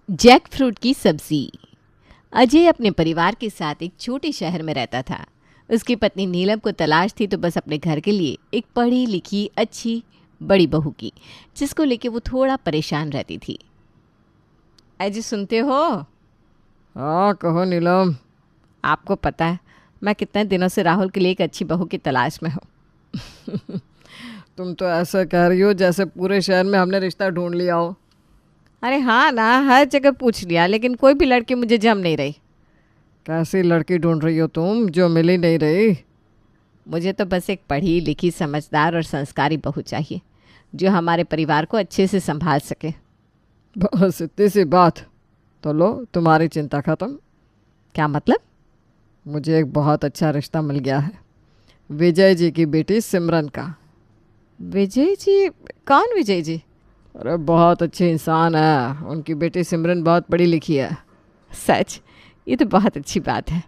Jack fruit की सब्जी। अजय अपने परिवार के साथ एक छोटे शहर में रहता था। उसकी पत्नी नीलम को तलाश थी तो बस अपने घर के लिए एक पढ़ी लिखी अच्छी बड़ी बहू की, जिसको लेके वो थोड़ा परेशान रहती थी। अजय सुनते हो? हाँ कहो नीलम। आपको पता है मैं कितने दिनों से राहुल के लिए एक अच्छी बहू की तलाश में हूँ। तुम तो ऐसा कह रही हो जैसे पूरे शहर में हमने रिश्ता ढूंढ लिया हो। अरे हाँ ना, हर जगह पूछ लिया लेकिन कोई भी लड़की मुझे जम नहीं रही। कैसी लड़की ढूंढ रही हो तुम जो मिल ही नहीं रही? मुझे तो बस एक पढ़ी लिखी समझदार और संस्कारी बहू चाहिए जो हमारे परिवार को अच्छे से संभाल सके। बस इतनी सी बात? तो लो तुम्हारी चिंता खत्म। क्या मतलब? मुझे एक बहुत अच्छा रिश्ता मिल गया है, विजय जी की बेटी सिमरन का। विजय जी? कौन विजय जी? अरे बहुत अच्छे इंसान है, उनकी बेटी सिमरन बहुत पढ़ी लिखी है। सच? ये तो बहुत अच्छी बात है।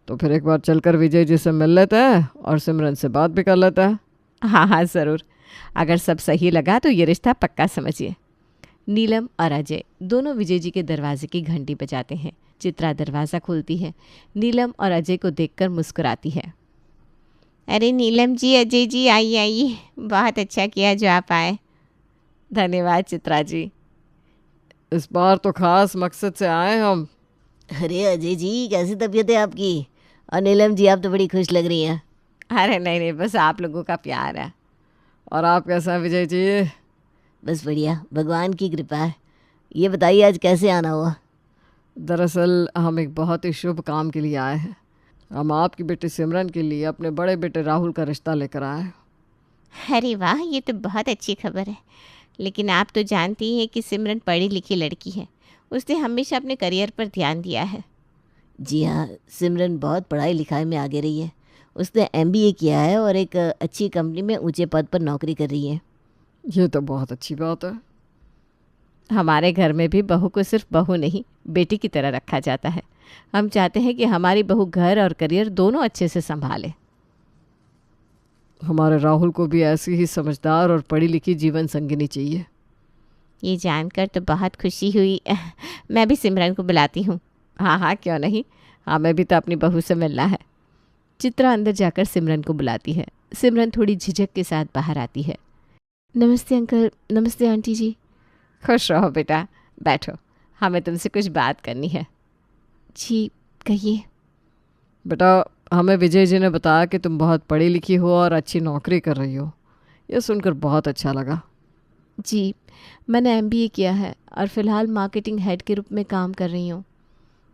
तो फिर एक बार चलकर विजय जी से मिल लेते हैं और सिमरन से बात भी कर लेते हैं। हाँ हाँ ज़रूर, अगर सब सही लगा तो ये रिश्ता पक्का समझिए। नीलम और अजय दोनों विजय जी के दरवाजे की घंटी बजाते हैं। चित्रा दरवाज़ा खोलती है। नीलम और अजय को देखकर मुस्कुराती है। अरे नीलम जी, अजय जी, आइए आइए, बहुत अच्छा किया जो आप आए। धन्यवाद चित्रा जी। इस बार तो खास मकसद से आए हम। अरे अजय जी, कैसी तबीयत है आपकी? और नीलम जी, आप तो बड़ी खुश लग रही हैं। अरे नहीं नहीं, बस आप लोगों का प्यार है। और आप कैसा हैं विजय जी? बस बढ़िया, भगवान की कृपा है। ये बताइए आज कैसे आना हुआ? दरअसल हम एक बहुत ही शुभ काम के लिए आए हैं। हम आपकी बेटी सिमरन के लिए अपने बड़े बेटे राहुल का रिश्ता लेकर आए हैं। अरे वाह, ये तो बहुत अच्छी खबर है। लेकिन आप तो जानती हैं कि सिमरन पढ़ी लिखी लड़की है। उसने हमेशा अपने करियर पर ध्यान दिया है। जी हाँ, सिमरन बहुत पढ़ाई लिखाई में आगे रही है। उसने एमबीए किया है और एक अच्छी कंपनी में ऊंचे पद पर नौकरी कर रही है। ये तो बहुत अच्छी बात है। हमारे घर में भी बहू को सिर्फ बहू नहीं, बेटी की तरह रखा जाता है। हम चाहते हैं कि हमारी बहू घर और करियर दोनों अच्छे से संभाले। हमारे राहुल को भी ऐसी ही समझदार और पढ़ी लिखी जीवन संगिनी चाहिए। ये जानकर तो बहुत खुशी हुई। मैं भी सिमरन को बुलाती हूँ। हाँ हाँ क्यों नहीं, हमें भी तो अपनी बहू से मिलना है। चित्रा अंदर जाकर सिमरन को बुलाती है। सिमरन थोड़ी झिझक के साथ बाहर आती है। नमस्ते अंकल, नमस्ते आंटी जी। खुश रहो बेटा, बैठो, हमें तुमसे कुछ बात करनी है। जी कहिए। बेटा, हमें विजय जी ने बताया कि तुम बहुत पढ़ी लिखी हो और अच्छी नौकरी कर रही हो। ये सुनकर बहुत अच्छा लगा। जी, मैंने एमबीए किया है और फिलहाल मार्केटिंग हेड के रूप में काम कर रही हूँ।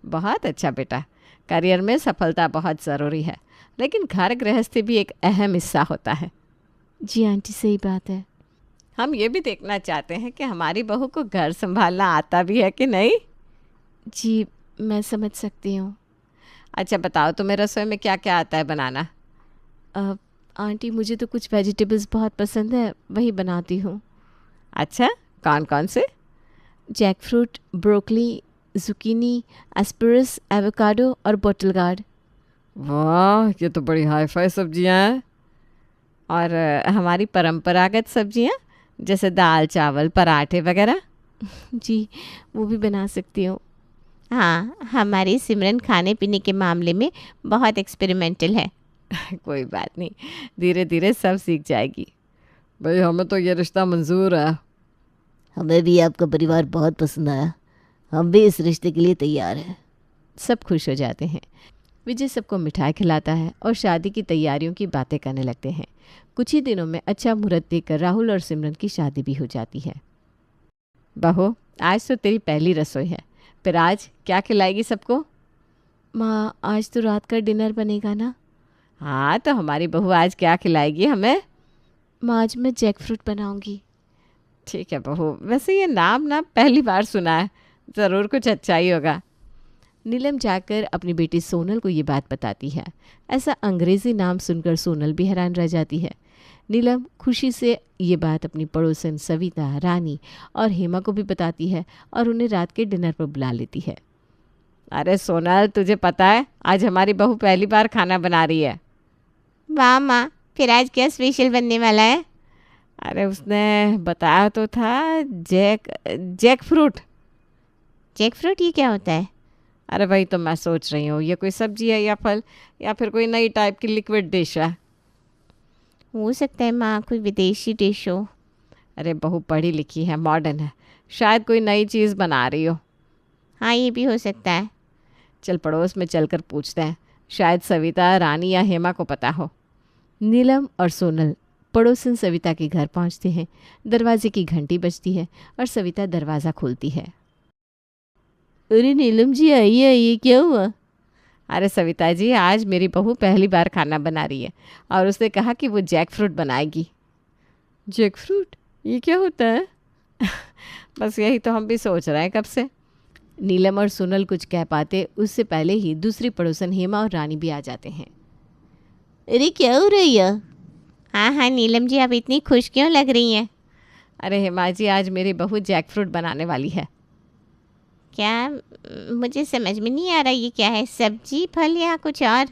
बहुत अच्छा बेटा, करियर में सफलता बहुत ज़रूरी है, लेकिन घर गृहस्थी भी एक अहम हिस्सा होता है। जी आंटी, सही बात है। हम ये भी देखना चाहते हैं कि हमारी बहू को घर संभालना आता भी है कि नहीं। जी मैं समझ सकती हूँ। अच्छा बताओ, तुम्हें रसोई में क्या क्या आता है बनाना? आंटी, मुझे तो कुछ वेजिटेबल्स बहुत पसंद है, वही बनाती हूँ। अच्छा, कौन कौन से? Jackfruit, broccoli, zucchini, asparagus, avocado और बॉटल गार्ड। वाह, ये तो बड़ी हाई फाई सब्जियां हैं। और हमारी परंपरागत सब्जियां जैसे दाल चावल पराठे वगैरह। जी वो भी बना सकती हूँ। हाँ, हमारी सिमरन खाने पीने के मामले में बहुत एक्सपेरिमेंटल है। कोई बात नहीं, धीरे धीरे सब सीख जाएगी। भाई हमें तो ये रिश्ता मंजूर है। हमें भी आपका परिवार बहुत पसंद आया। हम भी इस रिश्ते के लिए तैयार हैं। सब खुश हो जाते हैं। विजय सबको मिठाई खिलाता है और शादी की तैयारियों की बातें करने लगते हैं। कुछ ही दिनों में अच्छा मुहूर्त देखकर राहुल और सिमरन की शादी भी हो जाती है। बहू, आज तो तेरी पहली रसोई है, फिर आज क्या खिलाएगी सबको? माँ, आज तो रात का डिनर बनेगा ना। हाँ, तो हमारी बहू आज क्या खिलाएगी हमें? माँ, आज मैं जैक फ्रूट बनाऊंगी। ठीक है बहू, वैसे ये नाम ना पहली बार सुना है, ज़रूर कुछ अच्छा ही होगा। नीलम जाकर अपनी बेटी सोनल को ये बात बताती है। ऐसा अंग्रेज़ी नाम सुनकर सोनल भी हैरान रह जाती है। नीलम खुशी से ये बात अपनी पड़ोसन सविता, रानी और हेमा को भी बताती है और उन्हें रात के डिनर पर बुला लेती है। अरे सोनल, तुझे पता है आज हमारी बहू पहली बार खाना बना रही है। वाह माँ, फिर आज क्या स्पेशल बनने वाला है? अरे उसने बताया तो था, जैक फ्रूट। जैक फ्रूट ये क्या होता है? अरे वही तो मैं सोच रही हूँ, ये कोई सब्जी है या फल या फिर कोई नई टाइप की लिक्विड डिश है। हो सकता है माँ कोई विदेशी डिश हो। अरे बहू पढ़ी लिखी है, मॉडर्न है, शायद कोई नई चीज़ बना रही हो। हाँ ये भी हो सकता है। चल पड़ोस में चलकर पूछते हैं, शायद सविता, रानी या हेमा को पता हो। नीलम और सोनल पड़ोसन सविता के घर पहुंचते हैं। दरवाजे की घंटी बजती है और सविता दरवाज़ा खोलती है। अरे नीलम जी, आइए आइए, क्या हुआ? अरे सविता जी, आज मेरी बहू पहली बार खाना बना रही है और उसने कहा कि वो जैक फ्रूट बनाएगी। जैक फ्रूट ये क्या होता है? बस यही तो हम भी सोच रहे हैं कब से। नीलम और सोनल कुछ कह पाते उससे पहले ही दूसरी पड़ोसन हेमा और रानी भी आ जाते हैं। अरे क्या हो रहा है यहाँ? हाँ हाँ नीलम जी, आप इतनी खुश क्यों लग रही हैं? अरे हेमा जी, आज मेरी बहू जैक फ्रूट बनाने वाली है। क्या? मुझे समझ में नहीं आ रहा ये क्या है, सब्जी, फल या कुछ और?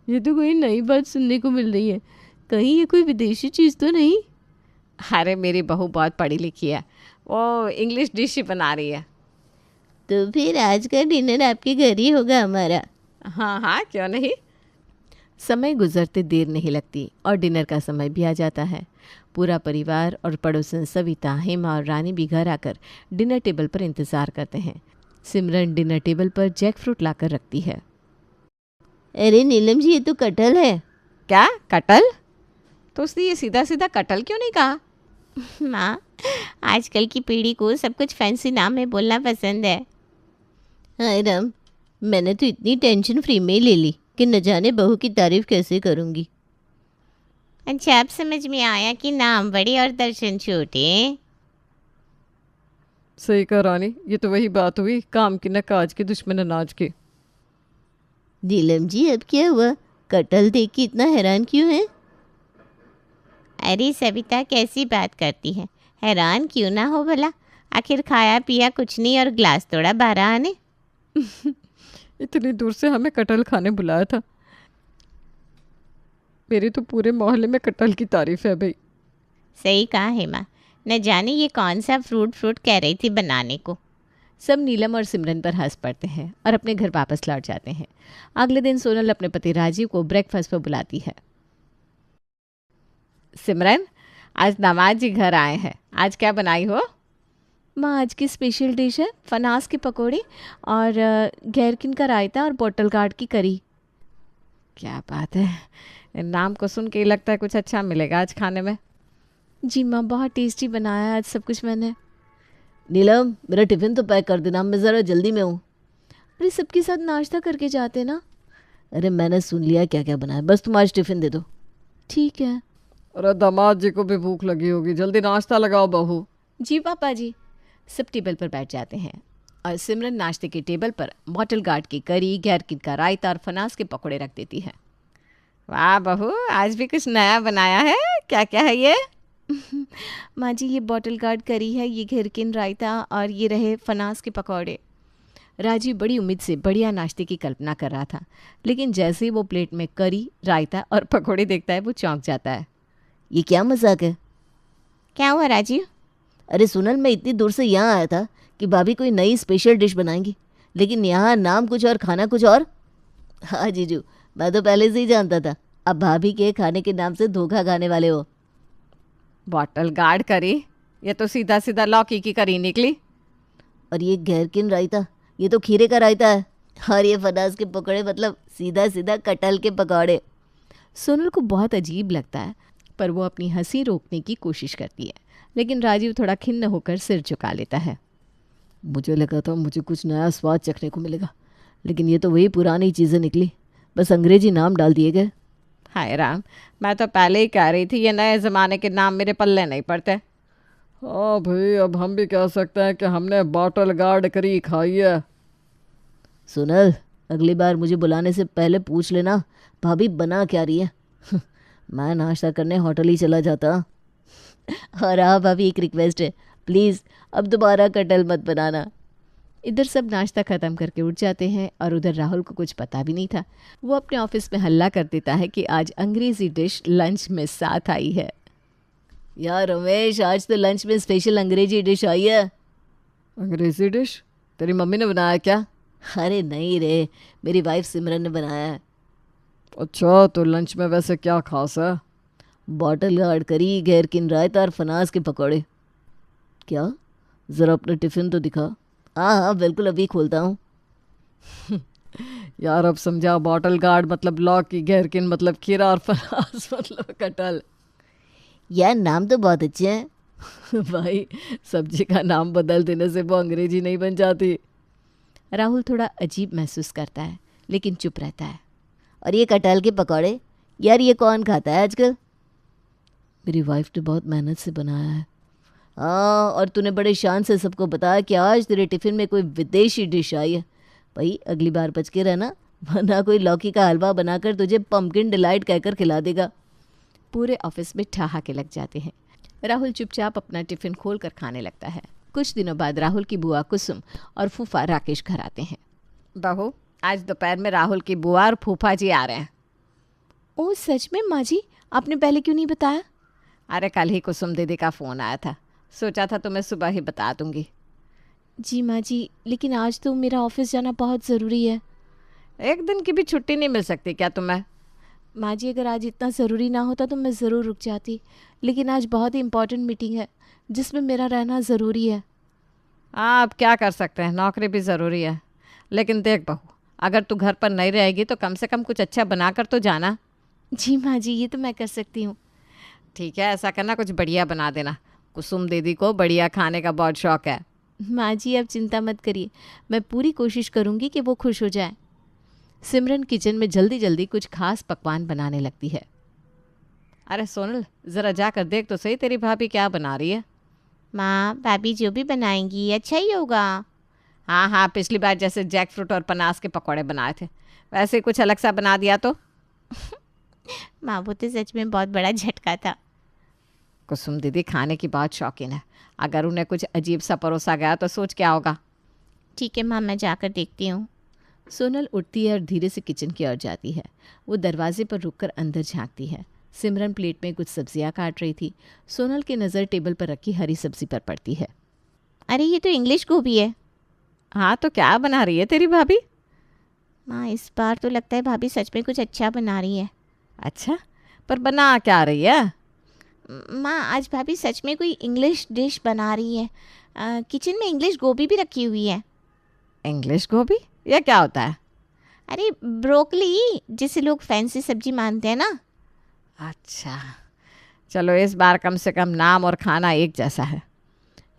ये तो कोई नई बात सुनने को मिल रही है। कहीं ये कोई विदेशी चीज़ तो नहीं? अरे मेरी बहू बहुत पढ़ी लिखी है, वो इंग्लिश डिश ही बना रही है। तो फिर आज का डिनर आपके घर ही होगा हमारा। हाँ हाँ, क्यों नहीं। समय गुजरते देर नहीं लगती और डिनर का समय भी आ जाता है। पूरा परिवार और पड़ोसन सविता, हेमा और रानी भी घर आकर डिनर टेबल पर इंतज़ार करते हैं। सिमरन डिनर टेबल पर जैक फ्रूट लाकर रखती है। अरे नीलम जी, ये तो कटहल है। क्या कटहल? तो उसने ये सीधा सीधा कटहल क्यों नहीं कहा? माँ, आजकल की पीढ़ी को सब कुछ फैंसी नाम में बोलना पसंद है। हाय राम, मैंने तो इतनी टेंशन फ्री में ही ले ली कि न जाने बहू की तारीफ कैसे करूँगी। अच्छा, अब समझ में आया कि नाम बड़े और दर्शन छोटे। सही कहा रानी, ये तो वही बात हुई, काम की न काज की, दुश्मन अनाज की। नीलम जी, अब क्या हुआ? कटहल देख के इतना हैरान क्यों है? अरे सविता, कैसी बात करती है, हैरान क्यों ना हो भला। आखिर खाया पिया कुछ नहीं और ग्लास तोड़ा 12 आने। इतनी दूर से हमें कटहल खाने बुलाया था। मेरी तो पूरे मोहल्ले में कटहल की तारीफ है भाई। सही कहा हेमा, न जाने ये कौन सा फ्रूट कह रही थी बनाने को। सब नीलम और सिमरन पर हंस पड़ते हैं और अपने घर वापस लौट जाते हैं। अगले दिन सोनल अपने पति राजीव को ब्रेकफास्ट पर बुलाती है। सिमरन, आज दामाद जी घर आए हैं, आज क्या बनाई हो? माँ, आज की स्पेशल डिश है फनास के पकौड़े और गैरकिन का रायता और बॉटल गार्ड की करी। क्या बात है, नाम को सुन के ही लगता है कुछ अच्छा मिलेगा आज खाने में। जी माँ, बहुत टेस्टी बनाया है आज सब कुछ मैंने। नीलम, मेरा टिफ़िन तो पैक कर देना, मैं ज़रा जल्दी में हूँ। अरे सबके साथ नाश्ता करके जाते ना। अरे मैंने सुन लिया क्या क्या बनाया, बस तुम आज टिफ़िन दे दो। ठीक है। अरे दामाद जी को भी भूख लगी होगी, जल्दी नाश्ता लगाओ बहू। जी पापा जी। सब टेबल पर बैठ जाते हैं और सिमरन नाश्ते के टेबल पर बॉटल गार्ड की करी, गैरकिन का रायता और फनास के पकौड़े रख देती है। वाह बहू, आज भी कुछ नया बनाया है, क्या क्या है ये? माँ जी, ये बॉटल गार्ड करी है, ये घेरकिन रायता और ये रहे फनास के पकौड़े। राजीव बड़ी उम्मीद से बढ़िया नाश्ते की कल्पना कर रहा था, लेकिन जैसे ही वो प्लेट में करी, रायता और पकौड़े देखता है वो चौंक जाता है। ये क्या मजाक है? क्या हुआ राजीव? अरे सुनल, मैं इतनी दूर से यहाँ आया था कि भाभी कोई नई स्पेशल डिश बनाएंगी, लेकिन यहाँ नाम कुछ और खाना कुछ और। हाँ जीजू, मैं तो पहले से ही जानता था, अब भाभी के खाने के नाम से धोखा खाने वाले हो। बॉटल गार्ड करी, ये तो सीधा सीधा लौकी की करी निकली। और ये गैरकिन रायता, ये तो खीरे का रायता है। और ये फनास के पकौड़े मतलब सीधा सीधा कटहल के पकौड़े। सोनल को बहुत अजीब लगता है, पर वो अपनी हंसी रोकने की कोशिश करती है, लेकिन राजीव थोड़ा खिन्न होकर सिर झुका लेता है। मुझे लगा था मुझे कुछ नया स्वाद चखने को मिलेगा, लेकिन ये तो वही पुरानी चीज़ें निकली, बस अंग्रेजी नाम डाल दिए गए। हाय राम, मैं तो पहले ही कह रही थी ये नए ज़माने के नाम मेरे पल्ले नहीं पड़ते। हाँ भाई, अब हम भी कह सकते हैं कि हमने बॉटल गार्ड करी खाई है। सुनल, अगली बार मुझे बुलाने से पहले पूछ लेना भाभी बना क्या रही है। मैं नाश्ता करने होटल ही चला जाता। और हाँ भाभी, एक रिक्वेस्ट है, प्लीज़ अब दोबारा कटहल मत बनाना। इधर सब नाश्ता ख़त्म करके उठ जाते हैं और उधर राहुल को कुछ पता भी नहीं था। वो अपने ऑफिस में हल्ला कर देता है कि आज अंग्रेज़ी डिश लंच में साथ आई है। यार रमेश, आज तो लंच में स्पेशल अंग्रेजी डिश आई है। अंग्रेजी डिश? तेरी मम्मी ने बनाया क्या? अरे नहीं रे, मेरी वाइफ सिमरन ने बनाया है। अच्छा, तो लंच में वैसे क्या खास है? बॉटल गार्ड करी, घेरकिन रायता और फनास के पकौड़े। क्या? ज़रा अपना टिफ़िन तो दिखा। हाँ हाँ बिल्कुल, अभी खोलता हूँ। यार अब समझा, बॉटल गार्ड मतलब लौकी, घेरकिन मतलब खीरा और फनास मतलब कटहल। यार नाम तो बहुत अच्छे हैं। भाई, सब्जी का नाम बदल देने से वो अंग्रेजी नहीं बन जाती। राहुल थोड़ा अजीब महसूस करता है लेकिन चुप रहता है। और ये कटहल के पकौड़े, यार ये कौन खाता है आजकल? मेरी वाइफ ने बहुत मेहनत से बनाया है। हाँ, और तूने बड़े शान से सबको बताया कि आज तेरे टिफ़िन में कोई विदेशी डिश आई है। भाई अगली बार बच के रहना, वरना कोई लौकी का हलवा बनाकर तुझे पम्पकिन डिलाइट कहकर खिला देगा। पूरे ऑफिस में ठहाके लग जाते हैं। राहुल चुपचाप अपना टिफ़िन खोल कर खाने लगता है। कुछ दिनों बाद राहुल की बुआ कुसुम और फूफा राकेश घर आते हैं। बहू, आज दोपहर में राहुल की बुआ और फूफा जी आ रहे हैं। ओह सच में माँ जी, आपने पहले क्यों नहीं बताया? अरे कल ही कुसुम दीदी का फ़ोन आया था, सोचा था तुम्हें सुबह ही बता दूंगी। जी माँ जी, लेकिन आज तो मेरा ऑफिस जाना बहुत ज़रूरी है। एक दिन की भी छुट्टी नहीं मिल सकती क्या तुम्हें? माँ जी, अगर आज इतना ज़रूरी ना होता तो मैं ज़रूर रुक जाती, लेकिन आज बहुत ही इम्पोर्टेंट मीटिंग है जिसमें मेरा रहना ज़रूरी है। हाँ, अब क्या कर सकते हैं, नौकरी भी ज़रूरी है। लेकिन देख बहू, अगर तू घर पर नहीं रहेगी तो कम से कम कुछ अच्छा बना कर तो जाना। जी माँ जी, ये तो मैं कर सकती हूँ। ठीक है, ऐसा करना, कुछ बढ़िया बना देना। कुसुम दीदी को बढ़िया खाने का बहुत शौक है। माँ जी आप चिंता मत करिए, मैं पूरी कोशिश करूँगी कि वो खुश हो जाए। सिमरन किचन में जल्दी जल्दी कुछ खास पकवान बनाने लगती है। अरे सोनल, ज़रा जाकर देख तो सही तेरी भाभी क्या बना रही है। माँ, भाभी जो भी बनाएंगी अच्छा ही होगा। हाँ हाँ, पिछली बार जैसे जैक फ्रूट और पनास के पकौड़े बनाए थे वैसे ही कुछ अलग सा बना दिया तो। माँ, वो तो सच में बहुत बड़ा झटका था। कुसुम दीदी खाने की बहुत शौकीन है, अगर उन्हें कुछ अजीब सा परोसा गया तो सोच क्या होगा। ठीक है माँ, मैं जाकर देखती हूँ। सोनल उठती है और धीरे से किचन की ओर जाती है। वो दरवाजे पर रुककर अंदर झांकती है। सिमरन प्लेट में कुछ सब्जियां काट रही थी। सोनल की नज़र टेबल पर रखी हरी सब्जी पर पड़ती है। अरे ये तो इंग्लिश गोभी है। हाँ, तो क्या बना रही है तेरी भाभी? माँ, इस बार तो लगता है भाभी सच में कुछ अच्छा बना रही है। अच्छा, पर बना क्या रही है? माँ, आज भाभी सच में कोई इंग्लिश डिश बना रही है। किचन में इंग्लिश गोभी भी रखी हुई है। इंग्लिश गोभी? यह क्या होता है? अरे ब्रोकली, जिसे लोग फैंसी सब्जी मानते हैं ना। अच्छा, चलो इस बार कम से कम नाम और खाना एक जैसा है।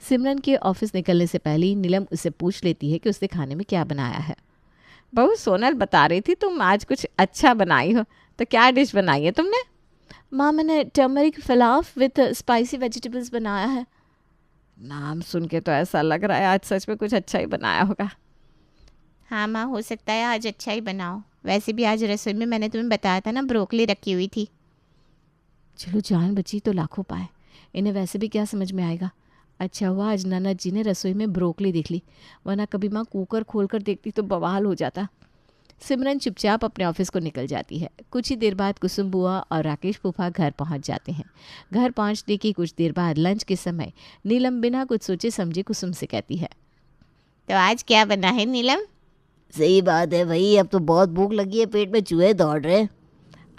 सिमरन के ऑफिस निकलने से पहले ही नीलम उससे पूछ लेती है कि उसने खाने में क्या बनाया है। बहू, सोनल बता रही थी तुम आज कुछ अच्छा बनाई हो, तो क्या डिश बनाई है तुमने? माँ, मैंने टर्मरिक फलाफ विथ स्पाइसी वेजिटेबल्स बनाया है। नाम सुन के तो ऐसा लग रहा है आज सच में कुछ अच्छा ही बनाया होगा। हाँ माँ, हो सकता है आज अच्छा ही बनाओ। वैसे भी आज रसोई में मैंने तुम्हें बताया था ना, ब्रोकली रखी हुई थी। चलो, जान बची तो लाखों पाए। इन्हें वैसे भी क्या समझ में आएगा। अच्छा हुआ आज नाना जी ने रसोई में ब्रोकली देख ली, वरना कभी माँ कुकर खोल कर देखती तो बवाल हो जाता। सिमरन चुपचाप अपने ऑफिस को निकल जाती है। कुछ ही देर बाद कुसुम बुआ और राकेश फूफा घर पहुंच जाते हैं। घर पहुंचने की कुछ देर बाद लंच के समय नीलम बिना कुछ सोचे समझे कुसुम से कहती है, तो आज क्या बना है नीलम? सही बात है भाई, अब तो बहुत भूख लगी है, पेट में चूहे दौड़ रहे हैं।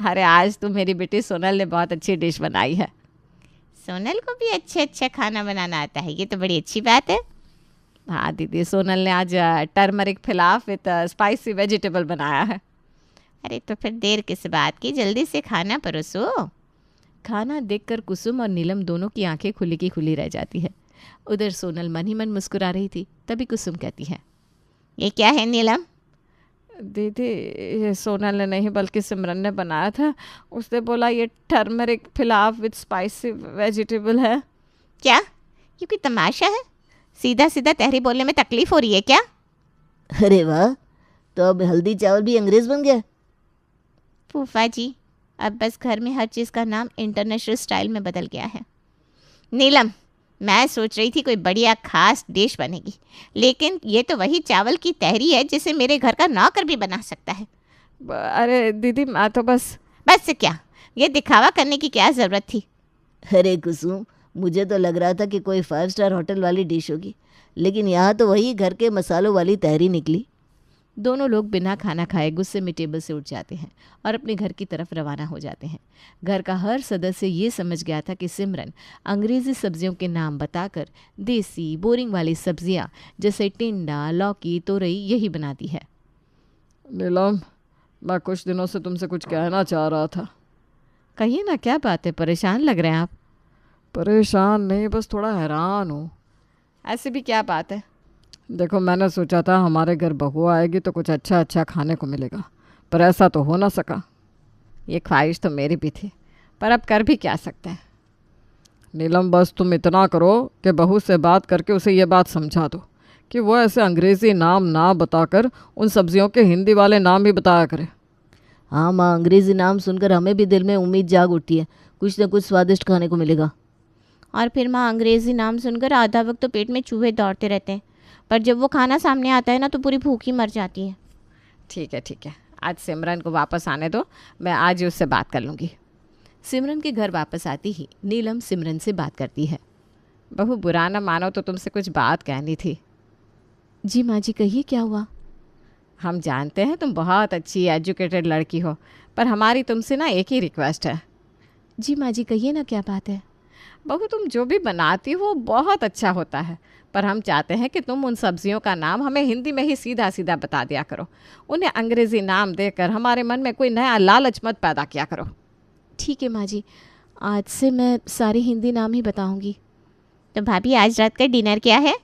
अरे आज तो मेरी बेटी सोनल ने बहुत अच्छी डिश बनाई है। सोनल को भी अच्छा खाना बनाना आता है, ये तो बड़ी अच्छी बात है। हाँ दीदी, सोनल ने आज टर्मरिक फिलाफ विद स्पाइसी वेजिटेबल बनाया है। अरे तो फिर देर किस बात की, जल्दी से खाना परोसो। खाना देखकर कुसुम और नीलम दोनों की आंखें खुली की खुली रह जाती है। उधर सोनल मन ही मन मुस्कुरा रही थी। तभी कुसुम कहती है, ये क्या है नीलम? दीदी, ये सोनल ने नहीं बल्कि सिमरन ने बनाया था। उसने बोला ये टर्मरिक फिलाफ विद स्पाइसी वेजिटेबल है। क्या ये कोई तमाशा है? सीधा सीधा तहरी बोलने में तकलीफ हो रही है क्या? अरे वाह, तो अब हल्दी चावल भी अंग्रेज बन गया। फूफा जी, अब बस घर में हर चीज़ का नाम इंटरनेशनल स्टाइल में बदल गया है। नीलम, मैं सोच रही थी कोई बढ़िया खास डिश बनेगी, लेकिन ये तो वही चावल की तहरी है जिसे मेरे घर का नौकर भी बना सकता है। अरे दीदी, मैं तो बस से क्या, ये दिखावा करने की क्या ज़रूरत थी? अरे कुसुम, मुझे तो लग रहा था कि कोई 5 स्टार होटल वाली डिश होगी, लेकिन यहाँ तो वही घर के मसालों वाली तहरी निकली। दोनों लोग बिना खाना खाए गुस्से में टेबल से उठ जाते हैं और अपने घर की तरफ रवाना हो जाते हैं। घर का हर सदस्य ये समझ गया था कि सिमरन अंग्रेज़ी सब्जियों के नाम बताकर देसी बोरिंग वाली सब्जियां जैसे टिंडा, लौकी, तोरई यही बनाती है। नीलम, मैं कुछ दिनों से तुमसे कुछ कहना चाह रहा था। कहिए ना, क्या बात है? परेशान लग रहे हैं आप। परेशान नहीं, बस थोड़ा हैरान हूँ। ऐसी भी क्या बात है? देखो, मैंने सोचा था हमारे घर बहू आएगी तो कुछ अच्छा अच्छा खाने को मिलेगा, पर ऐसा तो हो ना सका। ये ख्वाहिश तो मेरी भी थी, पर अब कर भी क्या सकते हैं। नीलम, बस तुम इतना करो कि बहू से बात करके उसे ये बात समझा दो कि वो ऐसे अंग्रेज़ी नाम ना बताकर उन सब्जियों के हिंदी वाले नाम ही बताया करे। हाँ माँ, अंग्रेज़ी नाम सुनकर हमें भी दिल में उम्मीद जाग उठती है, कुछ न कुछ स्वादिष्ट खाने को मिलेगा। और फिर माँ, अंग्रेज़ी नाम सुनकर आधा वक्त तो पेट में चूहे दौड़ते रहते हैं, पर जब वो खाना सामने आता है ना तो पूरी भूख ही मर जाती है। ठीक है, आज सिमरन को वापस आने दो, मैं आज ही उससे बात कर लूँगी। सिमरन के घर वापस आती ही नीलम सिमरन से बात करती है। बहू, बुरा ना मानो तो तुमसे कुछ बात कहनी थी। जी माँ जी, कहिए क्या हुआ? हम जानते हैं तुम बहुत अच्छी एजुकेटेड लड़की हो, पर हमारी तुमसे ना एक ही रिक्वेस्ट है। जी माँ जी, कहिए ना, क्या बात है? बहू, तुम जो भी बनाती हो वो बहुत अच्छा होता है, पर हम चाहते हैं कि तुम उन सब्जियों का नाम हमें हिंदी में ही सीधा सीधा बता दिया करो। उन्हें अंग्रेज़ी नाम देकर हमारे मन में कोई नया लालच मत पैदा किया करो। ठीक है माँ जी, आज से मैं सारे हिंदी नाम ही बताऊंगी। तो भाभी, आज रात का डिनर क्या है?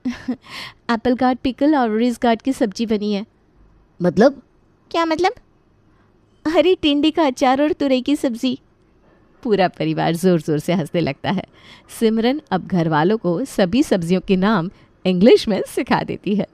एप्पल गार्ड पिकल और रिज गार्ड की सब्जी बनी है। मतलब? क्या मतलब? हरी टिंडी का अचार और तुरई की सब्जी। पूरा परिवार ज़ोर ज़ोर से हंसने लगता है। सिमरन अब घर वालों को सभी सब्जियों के नाम इंग्लिश में सिखा देती है।